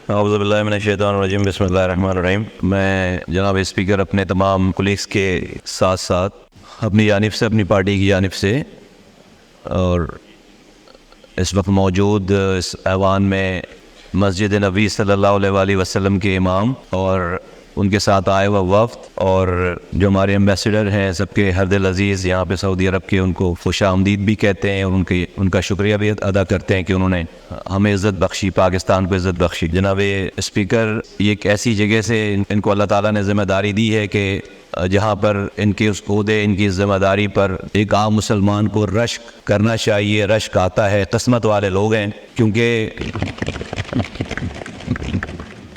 اعوذ باللہ من الشیطان الرجیم، بسم اللہ الرحمن الرحیم۔ میں جناب اسپیکر اپنے تمام کولیگس کے ساتھ ساتھ اپنی جانب سے، اپنی پارٹی کی جانب سے، اور اس وقت موجود اس ایوان میں مسجد نبی صلی اللہ علیہ وآلہ وسلم کے امام اور ان کے ساتھ آئے ہوا وفد اور جو ہمارے ایمبیسڈر ہیں، سب کے ہر دل عزیز یہاں پہ سعودی عرب کے، ان کو خوش آمدید بھی کہتے ہیں اور ان کا شکریہ بھی ادا کرتے ہیں کہ انہوں نے ہمیں عزت بخشی، پاکستان کو عزت بخشی۔ جناب اسپیکر، یہ ایک ایسی جگہ سے ان کو اللہ تعالیٰ نے ذمہ داری دی ہے کہ جہاں پر ان کے اس عہدے، ان کی ذمہ داری پر ایک عام مسلمان کو رشک کرنا چاہیے، رشک آتا ہے۔ قسمت والے لوگ ہیں، کیونکہ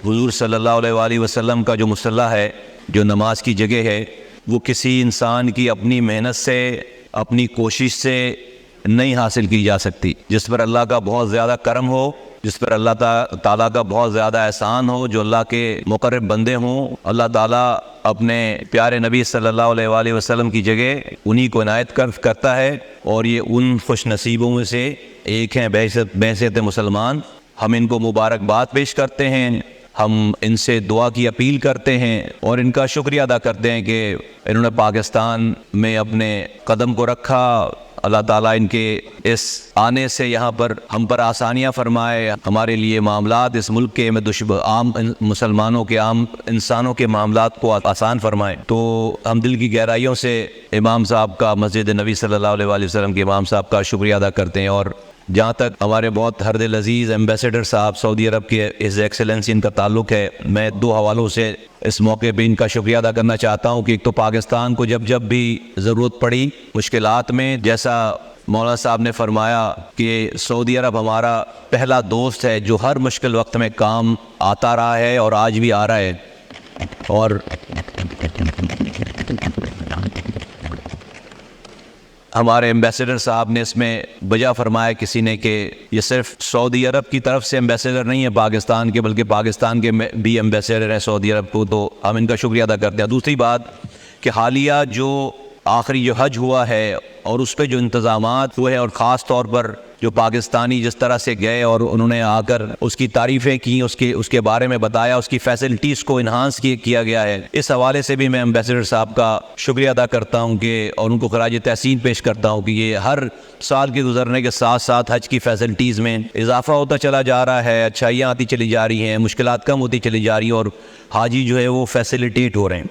حضور صلی اللہ علیہ وآلہ وسلم کا جو مصلی ہے، جو نماز کی جگہ ہے، وہ کسی انسان کی اپنی محنت سے، اپنی کوشش سے نہیں حاصل کی جا سکتی۔ جس پر اللہ کا بہت زیادہ کرم ہو، جس پر اللہ تعالیٰ کا بہت زیادہ احسان ہو، جو اللہ کے مقرب بندے ہوں، اللہ تعالیٰ اپنے پیارے نبی صلی اللہ علیہ وآلہ وسلم کی جگہ انہی کو عنایت کرتا ہے، اور یہ ان خوش نصیبوں میں سے ایک ہیں بعثت مسلمان۔ ہم ان کو مبارکباد پیش کرتے ہیں، ہم ان سے دعا کی اپیل کرتے ہیں اور ان کا شکریہ ادا کرتے ہیں کہ انہوں نے پاکستان میں اپنے قدم کو رکھا۔ اللہ تعالیٰ ان کے اس آنے سے یہاں پر ہم پر آسانیاں فرمائے، ہمارے لیے معاملات اس ملک کے عام مسلمانوں کے، عام انسانوں کے معاملات کو آسان فرمائے۔ تو ہم دل کی گہرائیوں سے امام صاحب کا، مسجد نبی صلی اللہ علیہ وآلہ وسلم کے امام صاحب کا شکریہ ادا کرتے ہیں۔ اور جہاں تک ہمارے بہت ہر دل عزیز ایمبیسڈر صاحب سعودی عرب کے ہز ایکسیلنسی ان کا تعلق ہے، میں دو حوالوں سے اس موقع پہ ان کا شکریہ ادا کرنا چاہتا ہوں کہ ایک تو پاکستان کو جب بھی ضرورت پڑی مشکلات میں، جیسا مولانا صاحب نے فرمایا کہ سعودی عرب ہمارا پہلا دوست ہے جو ہر مشکل وقت میں کام آتا رہا ہے اور آج بھی آ رہا ہے۔ اور ہمارے ایمبیسڈر صاحب نے اس میں بجا فرمایا کسی نے کہ یہ صرف سعودی عرب کی طرف سے ایمبیسڈر نہیں ہے پاکستان کے، بلکہ پاکستان کے بھی ایمبیسڈر ہیں سعودی عرب کو، تو ہم ان کا شکریہ ادا کرتے ہیں۔ دوسری بات کہ حالیہ جو آخری جو حج ہوا ہے اور اس پہ جو انتظامات ہوئے ہیں، اور خاص طور پر جو پاکستانی جس طرح سے گئے اور انہوں نے آ کر اس کی تعریفیں کی، اس کے بارے میں بتایا، اس کی فیسلٹیز کو انہانس کیا گیا ہے، اس حوالے سے بھی میں ایمبیسڈر صاحب کا شکریہ ادا کرتا ہوں کہ اور ان کو خراج تحسین پیش کرتا ہوں کہ یہ ہر سال کے گزرنے کے ساتھ ساتھ حج کی فیسلٹیز میں اضافہ ہوتا چلا جا رہا ہے، اچھائیاں آتی چلی جا رہی ہیں، مشکلات کم ہوتی چلی جا رہی ہیں، اور حاجی جو ہے وہ فیسیلیٹیٹ ہو رہے ہیں۔